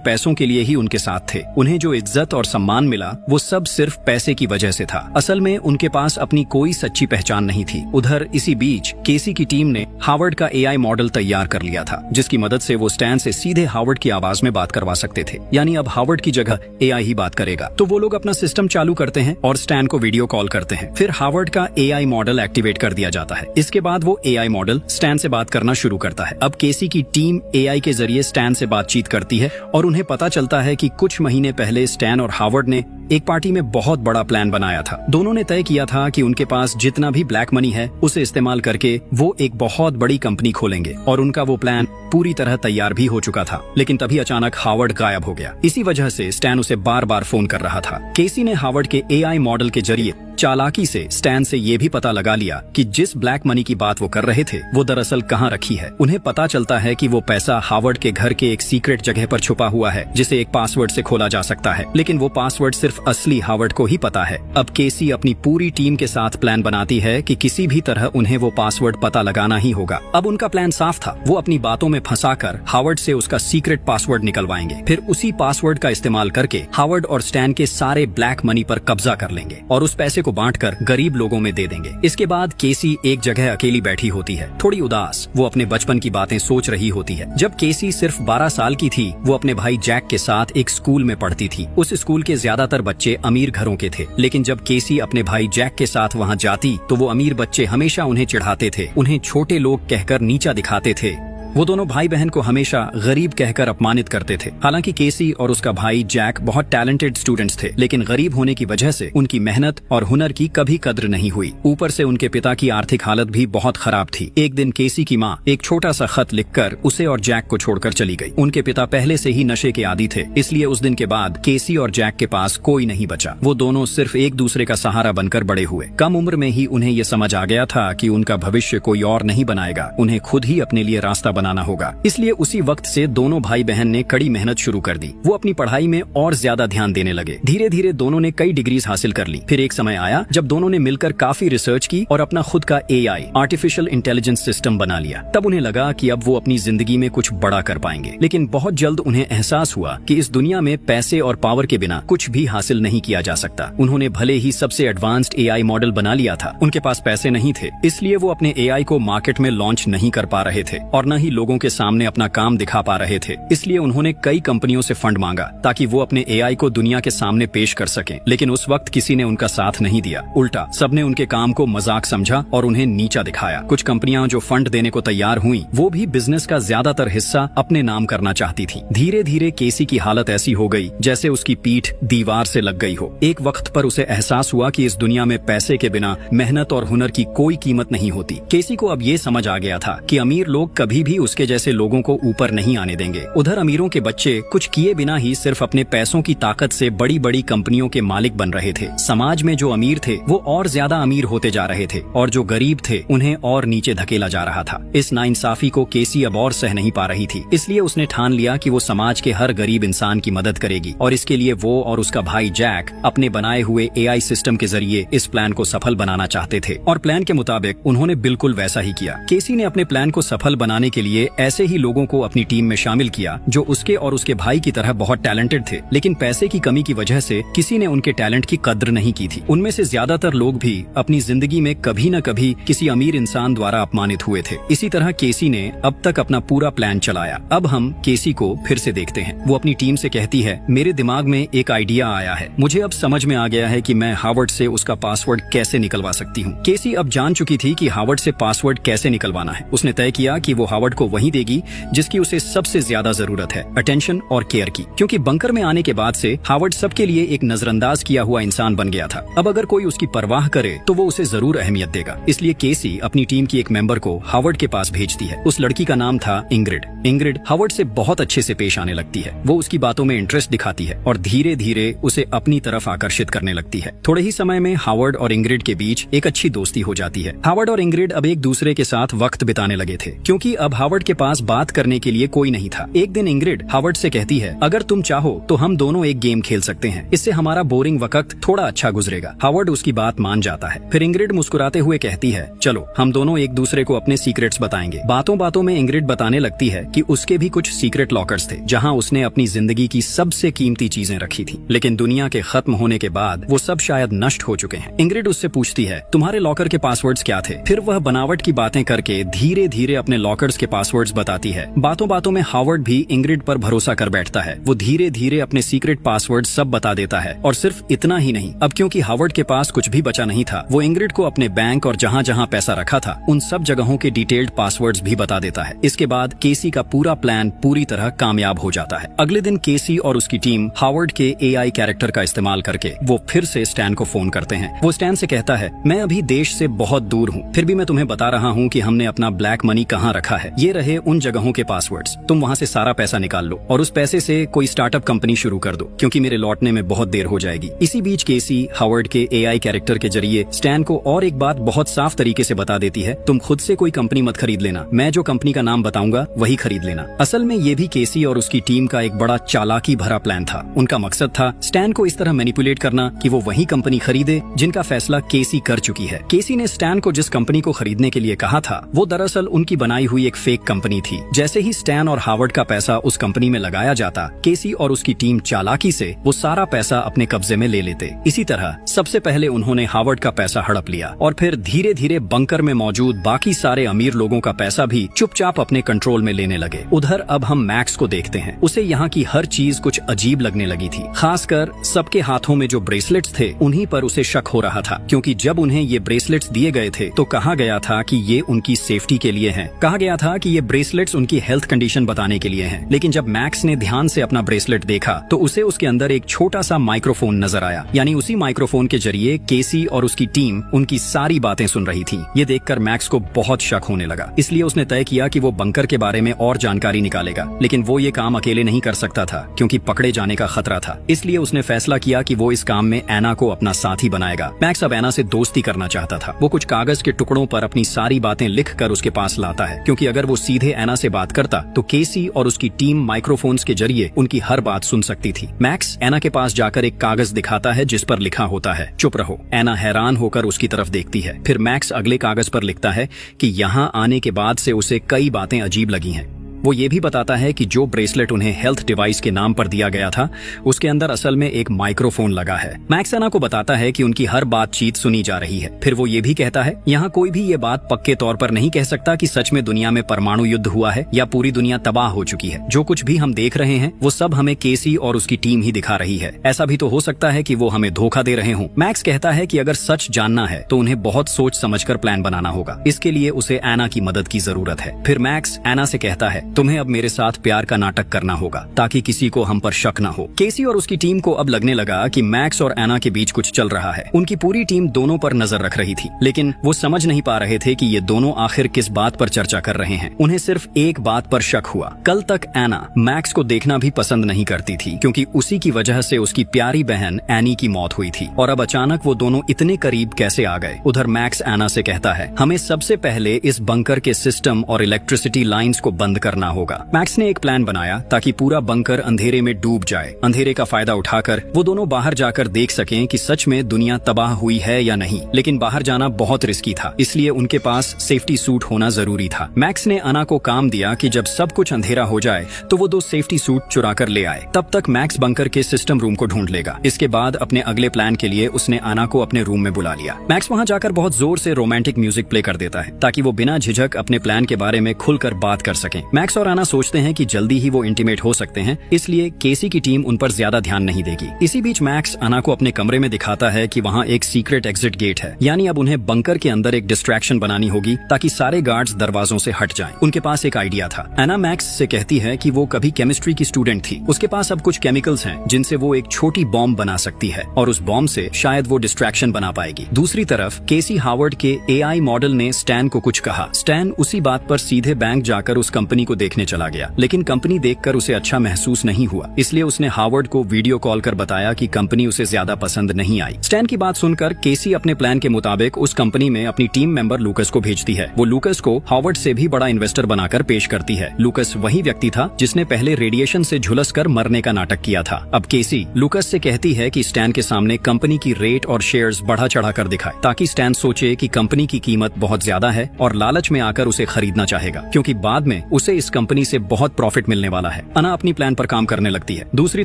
Speaker 1: पैसों के लिए ही उनके साथ थे। उन्हें जो इज्जत और सम्मान मिला वो सब सिर्फ पैसे की वजह से था। असल में उनके पास अपनी कोई सच्ची पहचान नहीं थी। उधर इसी बीच केसी की टीम ने हावर्ड का एआई मॉडल तैयार कर लिया था, जिसकी मदद से वो स्टैन से सीधे हावर्ड की आवाज में बात करवा सकते थे। यानी अब हावर्ड की जगह एआई ही बात करेगा। तो वो लोग अपना सिस्टम चालू करते हैं और स्टैन को वीडियो कॉल करते हैं। फिर हावर्ड का एआई मॉडल एक्टिवेट कर दिया जाता है। इसके बाद वो एआई मॉडल स्टैन से बात करना शुरू करता है। अब केसी की टीम एआई के जरिए स्टैन से बातचीत करती है और उन्हें पता चलता है कि कुछ महीने पहले स्टैन और हावर्ड ने एक पार्टी में बहुत बड़ा प्लान बनाया था। दोनों ने तय किया था कि उनके पास जितना भी ब्लैक मनी है उसे इस्तेमाल करके वो एक बहुत बड़ी कंपनी खोलेंगे, और उनका वो प्लान पूरी तरह तैयार भी हो चुका था। लेकिन तभी अचानक हावर्ड गायब हो गया। इसी वजह से स्टैन उसे बार बार फोन कर रहा था। केसी ने हावर्ड के एआई मॉडल के जरिए चालाकी से स्टैन से ये भी पता लगा लिया कि जिस ब्लैक मनी की बात वो कर रहे थे वो दरअसल कहाँ रखी है। उन्हें पता चलता है कि वो पैसा हावर्ड के घर के एक सीक्रेट जगह पर छुपा हुआ है, जिसे एक पासवर्ड से खोला जा सकता है। लेकिन वो पासवर्ड सिर्फ असली हावर्ड को ही पता है। अब केसी अपनी पूरी टीम के साथ प्लान बनाती है कि किसी भी तरह उन्हें वो पासवर्ड पता लगाना ही होगा। अब उनका प्लान साफ था। वो अपनी बातों में फंसाकर हावर्ड से उसका सीक्रेट पासवर्ड निकलवाएंगे। फिर उसी पासवर्ड का इस्तेमाल करके हावर्ड और स्टैन के सारे ब्लैक मनी पर कब्जा कर लेंगे और उस पैसे को बांटकर गरीब लोगों में दे देंगे। इसके बाद केसी एक जगह अकेली बैठी होती है, थोड़ी उदास। वो अपने बचपन की बातें सोच रही होती है। जब केसी सिर्फ 12 साल की थी, वो अपने भाई जैक के साथ एक स्कूल में पढ़ती थी। उस स्कूल के ज्यादातर बच्चे अमीर घरों के थे, लेकिन जब केसी अपने भाई जैक के साथ वहाँ जाती तो वो अमीर बच्चे हमेशा उन्हें चिढ़ाते थे, उन्हें छोटे लोग कहकर नीचा दिखाते थे। वो दोनों भाई बहन को हमेशा गरीब कहकर अपमानित करते थे। हालांकि केसी और उसका भाई जैक बहुत टैलेंटेड स्टूडेंट्स थे, लेकिन गरीब होने की वजह से उनकी मेहनत और हुनर की कभी कद्र नहीं हुई। ऊपर से उनके पिता की आर्थिक हालत भी बहुत खराब थी। एक दिन केसी की माँ एक छोटा सा खत लिखकर उसे और जैक को छोड़कर चली गई। उनके पिता पहले से ही नशे के आदी थे, इसलिए उस दिन के बाद केसी और जैक के पास कोई नहीं बचा। वो दोनों सिर्फ एक दूसरे का सहारा बनकर बड़े हुए। कम उम्र में ही उन्हें ये समझ आ गया था कि उनका भविष्य कोई और नहीं बनाएगा, उन्हें खुद ही अपने लिए रास्ता बनाना होगा। इसलिए उसी वक्त से दोनों भाई बहन ने कड़ी मेहनत शुरू कर दी। वो अपनी पढ़ाई में और ज्यादा ध्यान देने लगे। धीरे धीरे दोनों ने कई डिग्रीज हासिल कर ली। फिर एक समय आया जब दोनों ने मिलकर काफी रिसर्च की और अपना खुद का एआई आर्टिफिशियल इंटेलिजेंस सिस्टम बना लिया। तब उन्हें लगा कि अब वो अपनी जिंदगी में कुछ बड़ा कर पाएंगे। लेकिन बहुत जल्द उन्हें एहसास हुआ कि इस दुनिया में पैसे और पावर के बिना कुछ भी हासिल नहीं किया जा सकता। उन्होंने भले ही सबसे एडवांस्ड एआई मॉडल बना लिया था, उनके पास पैसे नहीं थे, इसलिए वो अपने एआई को मार्केट में लॉन्च नहीं कर पा रहे थे और न ही लोगों के सामने अपना काम दिखा पा रहे थे। इसलिए उन्होंने कई कंपनियों से फंड मांगा ताकि वो अपने एआई को दुनिया के सामने पेश कर सकें। लेकिन उस वक्त किसी ने उनका साथ नहीं दिया। उल्टा सबने उनके काम को मजाक समझा और उन्हें नीचा दिखाया। कुछ कंपनियां जो फंड देने को तैयार हुई, वो भी बिजनेस का ज्यादातर हिस्सा अपने नाम करना चाहती थी। धीरे धीरे केसी की हालत ऐसी हो गई जैसे उसकी पीठ दीवार से लग गई हो। एक वक्त पर उसे एहसास हुआ कि इस दुनिया में पैसे के बिना मेहनत और हुनर की कोई कीमत नहीं होती। केसी को अब ये समझ आ गया था कि अमीर लोग कभी भी उसके जैसे लोगों को ऊपर नहीं आने देंगे। उधर अमीरों के बच्चे कुछ किए बिना ही सिर्फ अपने पैसों की ताकत से बड़ी बड़ी कंपनियों के मालिक बन रहे थे। समाज में जो अमीर थे वो और ज्यादा अमीर होते जा रहे थे और जो गरीब थे उन्हें और नीचे धकेला जा रहा था। इस नाइंसाफी को केसी अब और सह नहीं पा रही थी। इसलिए उसने ठान लिया कि वो समाज के हर गरीब इंसान की मदद करेगी और इसके लिए वो और उसका भाई जैक अपने बनाए हुए एआई सिस्टम के जरिए इस प्लान को सफल बनाना चाहते थे। और प्लान के मुताबिक उन्होंने बिल्कुल वैसा ही किया। केसी ने अपने प्लान को सफल बनाने के लिए ऐसे ही लोगों को अपनी टीम में शामिल किया जो उसके और उसके भाई की तरह बहुत टैलेंटेड थे, लेकिन पैसे की कमी की वजह से किसी ने उनके टैलेंट की कद्र नहीं की थी। उनमें से ज्यादातर लोग भी अपनी जिंदगी में कभी न कभी किसी अमीर इंसान द्वारा अपमानित हुए थे। इसी तरह केसी ने अब तक अपना पूरा प्लान चलाया। अब हम केसी को फिर से देखते हैं। वो अपनी टीम से कहती है, मेरे दिमाग में एक आइडिया आया है। मुझे अब समझ में आ गया है कि मैं हावर्ड से उसका पासवर्ड कैसे निकलवा सकती हूँ। केसी अब जान चुकी थी कि हावर्ड से पासवर्ड कैसे निकलवाना है। उसने तय किया कि वो हावर्ड को वही देगी जिसकी उसे सबसे ज्यादा जरूरत है, अटेंशन और केयर की। क्योंकि बंकर में आने के बाद से हावर्ड सबके लिए एक नजरअंदाज किया हुआ इंसान बन गया था। अब अगर कोई उसकी परवाह करे तो वो उसे जरूर अहमियत देगा। इसलिए केसी अपनी टीम की एक मेंबर को हावर्ड के पास भेजती है। उस लड़की का नाम था इंग्रिड। इंग्रिड हावर्ड से बहुत अच्छे से पेश आने लगती है। वो उसकी बातों में इंटरेस्ट दिखाती है और धीरे धीरे उसे अपनी तरफ आकर्षित करने लगती है। थोड़े ही समय में हावर्ड और इंग्रिड के बीच एक अच्छी दोस्ती हो जाती है। हावर्ड और इंग्रिड अब एक दूसरे के साथ वक्त बिताने लगे थे, क्योंकि अब हावर्ड के पास बात करने के लिए कोई नहीं था। एक दिन इंग्रिड हावर्ड से कहती है, अगर तुम चाहो तो हम दोनों एक गेम खेल सकते हैं, इससे हमारा बोरिंग वक्त थोड़ा अच्छा गुजरेगा। हावर्ड उसकी बात मान जाता है। फिर इंग्रिड मुस्कुराते हुए कहती है, चलो हम दोनों एक दूसरे को अपने सीक्रेट्स बताएंगे। बातों बातों में इंग्रिड बताने लगती है कि उसके भी कुछ सीक्रेट लॉकर्स थे, जहाँ उसने अपनी जिंदगी की सबसे कीमती चीजें रखी थी, लेकिन दुनिया के खत्म होने के बाद वो सब शायद नष्ट हो चुके हैं। इंग्रिड उससे पूछती है, तुम्हारे लॉकर के पासवर्ड्स क्या थे? फिर वह बनावट की बातें करके धीरे धीरे अपने लॉकर्स के पासवर्ड्स बताती है। बातों बातों में हावर्ड भी इंग्रिड पर भरोसा कर बैठता है। वो धीरे धीरे अपने सीक्रेट पासवर्ड सब बता देता है। और सिर्फ इतना ही नहीं, अब क्योंकि हावर्ड के पास कुछ भी बचा नहीं था, वो इंग्रिड को अपने बैंक और जहाँ जहाँ पैसा रखा था उन सब जगहों के डिटेल्ड पासवर्ड्स भी बता देता है। इसके बाद केसी का पूरा प्लान पूरी तरह कामयाब हो जाता है। अगले दिन केसी और उसकी टीम हावर्ड के एआई कैरेक्टर का इस्तेमाल करके वो फिर से स्टैन को फोन करते हैं। वो स्टैन से कहता है, मैं अभी देश से बहुत दूर हूँ, फिर भी मैं तुम्हें बता रहा हूँ कि हमने अपना ब्लैक मनी कहाँ रखा है। ये रहे उन जगहों के पासवर्ड्स, तुम वहाँ से सारा पैसा निकाल लो और उस पैसे से कोई स्टार्टअप कंपनी शुरू कर दो, क्योंकि मेरे लौटने में बहुत देर हो जाएगी। इसी बीच केसी हावर्ड के एआई कैरेक्टर के जरिए स्टैन को और एक बात बहुत साफ तरीके से बता देती है, तुम खुद से कोई कंपनी मत खरीद लेना, मैं जो कंपनी का नाम बताऊंगा वही खरीद लेना। असल में ये भी केसी और उसकी टीम का एक बड़ा चालाकी भरा प्लान था। उनका मकसद था स्टैन को इस तरह मैनिपुलेट करना कि वो वही कंपनी खरीदे जिनका फैसला केसी कर चुकी है। केसी ने स्टैन को जिस कंपनी को खरीदने के लिए कहा था वो दरअसल उनकी बनाई हुई एक फेक कंपनी थी। जैसे ही स्टैन और हावर्ड का पैसा उस कंपनी में लगाया जाता, केसी और उसकी टीम चालाकी से वो सारा पैसा अपने कब्जे में ले लेते। इसी तरह सबसे पहले उन्होंने हावर्ड का पैसा हड़प लिया और फिर धीरे धीरे बंकर में मौजूद बाकी सारे अमीर लोगों का पैसा भी चुपचाप अपने कंट्रोल में लेने लगे। उधर अब हम मैक्स को देखते हैं। उसे यहाँ की हर चीज कुछ अजीब लगने लगी थी। खासकर सबके हाथों में जो ब्रेसलेट्स थे उन्हीं पर उसे शक हो रहा था, क्योंकि जब उन्हें ये ब्रेसलेट्स दिए गए थे तो कहा गया था कि ये उनकी सेफ्टी के लिए हैं। कहा गया था कि ये ब्रेसलेट्स उनकी हेल्थ कंडीशन बताने के लिए हैं। लेकिन जब मैक्स ने ध्यान से अपना ब्रेसलेट देखा तो उसे उसके अंदर एक छोटा सा माइक्रोफोन नजर आया। यानी उसी माइक्रोफोन के जरिए केसी और उसकी टीम उनकी सारी बातें सुन रही थी। ये देखकर मैक्स को बहुत शक होने लगा। इसलिए उसने तय किया कि वो बंकर के बारे में और जानकारी निकालेगा। लेकिन वो ये काम अकेले नहीं कर सकता था, क्योंकि पकड़े जाने का खतरा था। इसलिए उसने फैसला किया कि वो इस काम में एना को अपना साथी बनाएगा। मैक्स अब एना से दोस्ती करना चाहता था। वो कुछ कागज के टुकड़ों पर अपनी सारी बातें लिख कर उसके पास लाता है, क्योंकि अगर वो सीधे एना से बात करता तो केसी और उसकी टीम माइक्रोफोन्स के जरिए उनकी हर बात सुन सकती थी। मैक्स एना के पास जाकर एक कागज दिखाता है जिस पर लिखा होता है, चुप रहो। एना हैरान होकर उसकी तरफ देखती है। फिर मैक्स अगले कागज पर लिखता है कि यहाँ आने के बाद से उसे कई बातें अजीब लगी हैं। वो ये भी बताता है कि जो ब्रेसलेट उन्हें हेल्थ डिवाइस के नाम पर दिया गया था उसके अंदर असल में एक माइक्रोफोन लगा है। मैक्स एना को बताता है कि उनकी हर बातचीत सुनी जा रही है। फिर वो ये भी कहता है, यहाँ कोई भी ये बात पक्के तौर पर नहीं कह सकता कि सच में दुनिया में परमाणु युद्ध हुआ है या पूरी दुनिया तबाह हो चुकी है। जो कुछ भी हम देख रहे हैं वो सब हमें केसी और उसकी टीम ही दिखा रही है। ऐसा भी तो हो सकता है कि वो हमें धोखा दे रहे हों। मैक्स कहता है कि अगर सच जानना है तो उन्हें बहुत सोच समझकर प्लान बनाना होगा। इसके लिए उसे एना की मदद की जरूरत है। फिर मैक्स एना से कहता है, तुम्हें अब मेरे साथ प्यार का नाटक करना होगा ताकि किसी को हम पर शक ना हो। केसी और उसकी टीम को अब लगने लगा कि मैक्स और एना के बीच कुछ चल रहा है। उनकी पूरी टीम दोनों पर नजर रख रही थी, लेकिन वो समझ नहीं पा रहे थे कि ये दोनों आखिर किस बात पर चर्चा कर रहे हैं। उन्हें सिर्फ एक बात पर शक हुआ। कल तक एना मैक्स को देखना भी पसंद नहीं करती थी, क्योंकि उसी की वजह से उसकी प्यारी बहन एनी की मौत हुई थी। और अब अचानक वो दोनों इतने करीब कैसे आ गए। उधर मैक्स एना से कहता है, हमें सबसे पहले इस बंकर के सिस्टम और इलेक्ट्रिसिटी लाइंस को बंद करना होगा। मैक्स ने एक प्लान बनाया ताकि पूरा बंकर अंधेरे में डूब जाए। अंधेरे का फायदा उठाकर वो दोनों बाहर जाकर देख सकें कि सच में दुनिया तबाह हुई है या नहीं। लेकिन बाहर जाना बहुत रिस्की था, इसलिए उनके पास सेफ्टी सूट होना जरूरी था। मैक्स ने अना को काम दिया कि जब सब कुछ अंधेरा हो जाए तो वो 2 सेफ्टी सूट चुरा कर ले आए। तब तक मैक्स बंकर के सिस्टम रूम को ढूंढ लेगा। इसके बाद अपने अगले प्लान के लिए उसने अना को अपने रूम में बुला लिया। मैक्स वहां जाकर बहुत जोर से रोमांटिक म्यूजिक प्ले कर देता है ताकि वो बिना झिझक अपने प्लान के बारे में खुलकर बात कर सकें। मैक्स मैक्स और आना सोचते हैं कि जल्दी ही वो इंटीमेट हो सकते हैं, इसलिए केसी की टीम उन पर ज्यादा ध्यान नहीं देगी। इसी बीच मैक्स आना को अपने कमरे में दिखाता है कि वहाँ एक सीक्रेट एग्जिट गेट है, यानी अब उन्हें बंकर के अंदर एक डिस्ट्रैक्शन बनानी होगी ताकि सारे गार्ड्स दरवाजों से हट जाएं। उनके पास एक आइडिया था। एना मैक्स से कहती है कि वो कभी केमिस्ट्री की स्टूडेंट थी, उसके पास अब कुछ केमिकल्स हैं जिनसे वो एक छोटी बॉम्ब बना सकती है और उस बॉम्ब से शायद वो डिस्ट्रैक्शन बना पाएगी। दूसरी तरफ केसी हावर्ड के एआई मॉडल ने स्टैन को कुछ कहा। स्टैन उसी बात पर सीधे बैंक जाकर उस कंपनी को देखने चला गया, लेकिन कंपनी देखकर उसे अच्छा महसूस नहीं हुआ, इसलिए उसने हावर्ड को वीडियो कॉल कर बताया कि कंपनी उसे ज्यादा पसंद नहीं आई। स्टैन की बात सुनकर केसी अपने प्लान के मुताबिक उस कंपनी में अपनी टीम मेंबर लूकस को भेजती है। वो लूकस को हावर्ड से भी बड़ा इन्वेस्टर बनाकर पेश करती है। लूकस वही व्यक्ति था जिसने पहले रेडिएशन से झुलसकर मरने का नाटक किया था। अब केसी लूकस से कहती है कि स्टैन के सामने कंपनी की रेट और शेयर्स बढ़ा चढ़ा कर दिखाए, ताकि स्टैन सोचे कि कंपनी की कीमत बहुत ज्यादा है और लालच में आकर उसे खरीदना चाहेगा, क्योंकि बाद में उसे इस कंपनी से बहुत प्रॉफिट मिलने वाला है। अना अपनी प्लान पर काम करने लगती है। दूसरी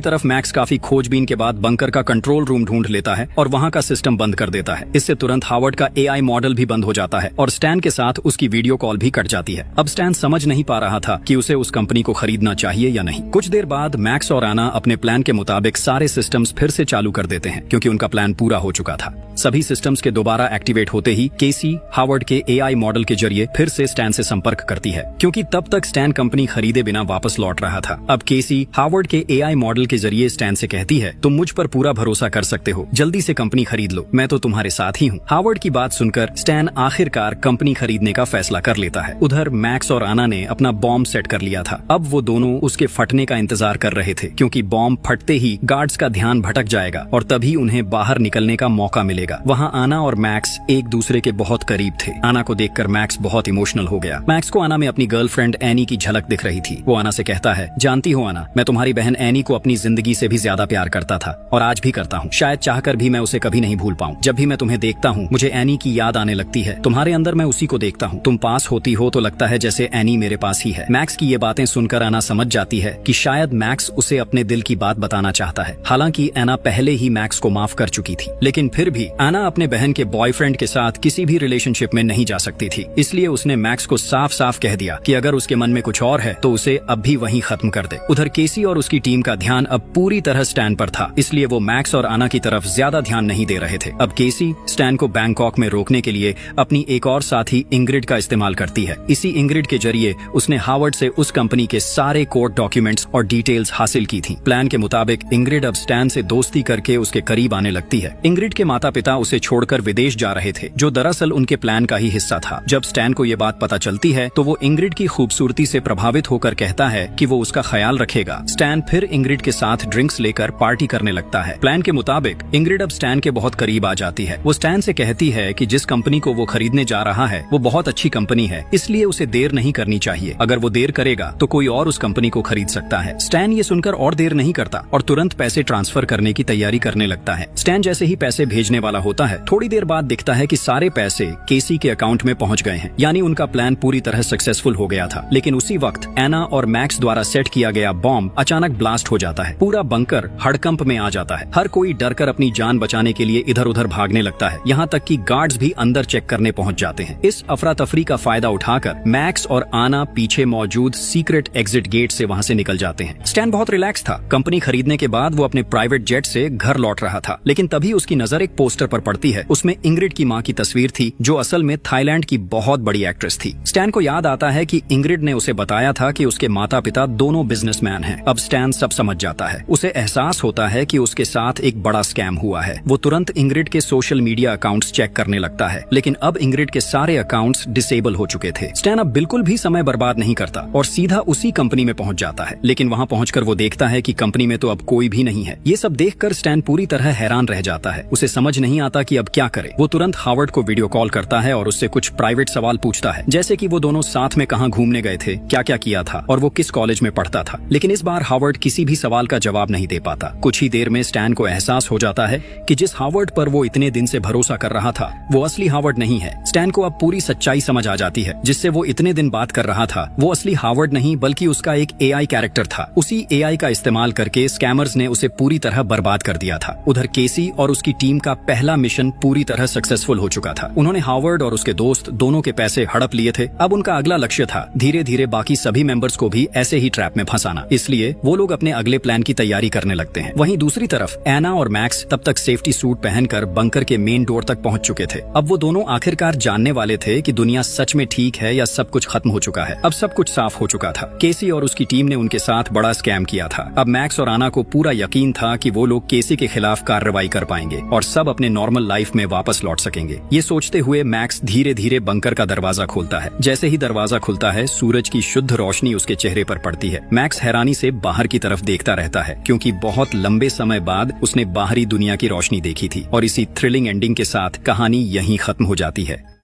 Speaker 1: तरफ मैक्स काफी खोजबीन के बाद बंकर का कंट्रोल रूम ढूंढ लेता है और वहाँ का सिस्टम बंद कर देता है। इससे तुरंत हावर्ड का एआई मॉडल भी बंद हो जाता है और स्टैन के साथ उसकी वीडियो कॉल भी कट जाती है। अब स्टैन समझ नहीं पा रहा था कि उसे उस कंपनी को खरीदना चाहिए या नहीं। कुछ देर बाद मैक्स और आना अपने प्लान के मुताबिक सारे सिस्टम्स फिर से चालू कर देते हैं, क्योंकि उनका प्लान पूरा हो चुका था। सभी सिस्टम्स के दोबारा एक्टिवेट होते ही केसी हावर्ड के एआई मॉडल के जरिए फिर से स्टैन से संपर्क करती है, क्योंकि तब तक स्टैन कंपनी खरीदे बिना वापस लौट रहा था। अब केसी हावर्ड के एआई मॉडल के जरिए स्टैन से कहती है, तुम मुझ पर पूरा भरोसा कर सकते हो, जल्दी से कंपनी खरीद लो, मैं तो तुम्हारे साथ ही हूँ। हावर्ड की बात सुनकर स्टैन आखिरकार कंपनी खरीदने का फैसला कर लेता है। उधर मैक्स और आना ने अपना बॉम्ब सेट कर लिया था। अब वो दोनों उसके फटने का इंतजार कर रहे थे, क्योंकि बॉम्ब फटते ही गार्ड्स का ध्यान भटक जाएगा और तभी उन्हें बाहर निकलने का मौका मिलेगा। वहाँ आना और मैक्स एक दूसरे के बहुत करीब थे। आना को देखकर मैक्स बहुत इमोशनल हो गया। मैक्स को आना में अपनी गर्लफ्रेंड एनी की झलक दिख रही थी। वो आना से कहता है, जानती हो आना, मैं तुम्हारी बहन एनी को अपनी जिंदगी से भी ज्यादा प्यार करता था और आज भी करता हूँ। शायद चाहकर भी मैं उसे कभी नहीं भूल पाऊँ। जब भी मैं तुम्हें देखता हूँ मुझे एनी की याद आने लगती है। तुम्हारे अंदर मैं उसी को देखता हूँ। तुम पास होती हो तो लगता है जैसे एनी मेरे पास ही है। मैक्स की ये बातें सुनकर आना समझ जाती है कि शायद मैक्स उसे अपने दिल की बात बताना चाहता है। हालांकि आना पहले ही मैक्स को माफ कर चुकी थी, लेकिन फिर भी आना अपने बहन के बॉयफ्रेंड के साथ किसी भी रिलेशनशिप में नहीं जा सकती थी। इसलिए उसने मैक्स को साफ साफ कह दिया कि अगर उसके मन में कुछ और है तो उसे अब भी वहीं खत्म कर दे। उधर केसी और उसकी टीम का ध्यान अब पूरी तरह स्टैन पर था, इसलिए वो मैक्स और आना की तरफ ज्यादा ध्यान नहीं दे रहे थे। अब केसी स्टैन को बैंकॉक में रोकने के लिए अपनी एक और साथी इंग्रिड का इस्तेमाल करती है। इसी इंग्रिड के जरिए उसने हावर्ड से उस कंपनी के सारे कोर्ट डॉक्यूमेंट्स और डिटेल्स हासिल की थी। प्लान के मुताबिक इंग्रिड अब स्टैन से दोस्ती करके उसके करीब आने लगती है। इंग्रिड के माता पिता उसे छोड़कर विदेश जा रहे थे, जो दरअसल उनके प्लान का ही हिस्सा था। जब स्टैन को ये बात पता चलती है तो वो इंग्रिड की खूबसूरती से प्रभावित होकर कहता है कि वो उसका ख्याल रखेगा। स्टैन फिर इंग्रिड के साथ ड्रिंक्स लेकर पार्टी करने लगता है। प्लान के मुताबिक इंग्रिड अब स्टैन के बहुत करीब आ जाती है। वो स्टैन से कहती है कि जिस कंपनी को वो खरीदने जा रहा है वो बहुत अच्छी कंपनी है, इसलिए उसे देर नहीं करनी चाहिए। अगर वो देर करेगा तो कोई और उस कंपनी को खरीद सकता है। स्टैन ये सुनकर और देर नहीं करता और तुरंत पैसे ट्रांसफर करने की तैयारी करने लगता है। स्टैन जैसे ही पैसे भेजने वाला होता है, थोड़ी देर बाद दिखता है कि सारे पैसे केसी के अकाउंट में पहुंच गए हैं, यानी उनका प्लान पूरी तरह सक्सेसफुल हो गया था। लेकिन उसी वक्त एना और मैक्स द्वारा सेट किया गया बॉम्ब अचानक ब्लास्ट हो जाता है। पूरा बंकर हड़कंप में आ जाता है। हर कोई डरकर अपनी जान बचाने के लिए इधर उधर भागने लगता है, यहाँ तक कि गार्ड्स भी अंदर चेक करने पहुंच जाते हैं। इस अफरा तफरी का फायदा उठाकर मैक्स और आना पीछे मौजूद सीक्रेट एग्जिट गेट से वहाँ से निकल जाते हैं। स्टैन बहुत रिलैक्स था। कंपनी खरीदने के बाद वो अपने प्राइवेट जेट से घर लौट रहा था, लेकिन तभी उसकी नजर एक पोस्टर पर पड़ती है। उसमें इंग्रिड की माँ की तस्वीर थी, जो असल में थाईलैंड की बहुत बड़ी एक्ट्रेस थी। स्टैन को याद आता है कि इंग्रिड ने उसे बताया था कि उसके माता पिता दोनों बिजनेसमैन हैं। अब स्टैन सब समझ जाता है। उसे एहसास होता है कि उसके साथ एक बड़ा स्कैम हुआ है। वो तुरंत इंग्रिड के सोशल मीडिया अकाउंट्स चेक करने लगता है, लेकिन अब इंग्रिड के सारे अकाउंट्स डिसेबल हो चुके थे। स्टैन अब बिल्कुल भी समय बर्बाद नहीं करता और सीधा उसी कंपनी में पहुंच जाता है, लेकिन वहां पहुंचकर वो देखता है कि कंपनी में तो अब कोई भी नहीं है। ये सब देखकर स्टैन पूरी तरह हैरान रह जाता है। उसे समझ नहीं आता कि अब क्या करे। वो तुरंत हावर्ड को वीडियो कॉल करता है और उससे कुछ प्राइवेट सवाल पूछता है, जैसे कि वो दोनों साथ में कहाँ घूमने गए थे, क्या क्या किया था और वो किस कॉलेज में पढ़ता था। लेकिन इस बार हावर्ड किसी भी सवाल का जवाब नहीं दे पाता। कुछ ही देर में स्टैन को एहसास हो जाता है कि जिस हावर्ड पर वो इतने दिन से भरोसा कर रहा था वो असली हावर्ड नहीं है। स्टैन को अब पूरी सच्चाई समझ आ जाती है। जिससे वो इतने दिन बात कर रहा था वो असली हावर्ड नहीं बल्कि उसका एक एआई कैरेक्टर था। उसी एआई का इस्तेमाल करके स्कैमर्स ने उसे पूरी तरह बर्बाद कर दिया था। उधर केसी और उसकी टीम का पहला मिशन पूरी तरह सक्सेसफुल हो चुका था। उन्होंने हावर्ड और उसके दोस्त दोनों के पैसे हड़प लिए थे। अब उनका अगला लक्ष्य था धीरे धीरे बाकी सभी मेंबर्स को भी ऐसे ही ट्रैप में फंसाना। इसलिए वो लोग अपने अगले प्लान की तैयारी करने लगते हैं। वहीं दूसरी तरफ एना और मैक्स तब तक सेफ्टी सूट पहनकर बंकर के मेन डोर तक पहुंच चुके थे। अब वो दोनों आखिरकार जानने वाले थे कि दुनिया सच में ठीक है या सब कुछ खत्म हो चुका है। अब सब कुछ साफ हो चुका था। केसी और उसकी टीम ने उनके साथ बड़ा स्कैम किया था। अब मैक्स और आना को पूरा यकीन था कि वो लोग केसी के खिलाफ कार्रवाई कर पाएंगे और सब अपने नॉर्मल लाइफ में वापस लौट सकेंगे। ये सोचते हुए मैक्स धीरे धीरे बंकर का दरवाजा खोलता है। जैसे ही दरवाजा खुलता है, सूरज की शुद्ध रोशनी उसके चेहरे पर पड़ती है। मैक्स हैरानी से बाहर की तरफ देखता रहता है, क्योंकि बहुत लंबे समय बाद उसने बाहरी दुनिया की रोशनी देखी थी। और इसी थ्रिलिंग एंडिंग के साथ कहानी यहीं खत्म हो जाती है।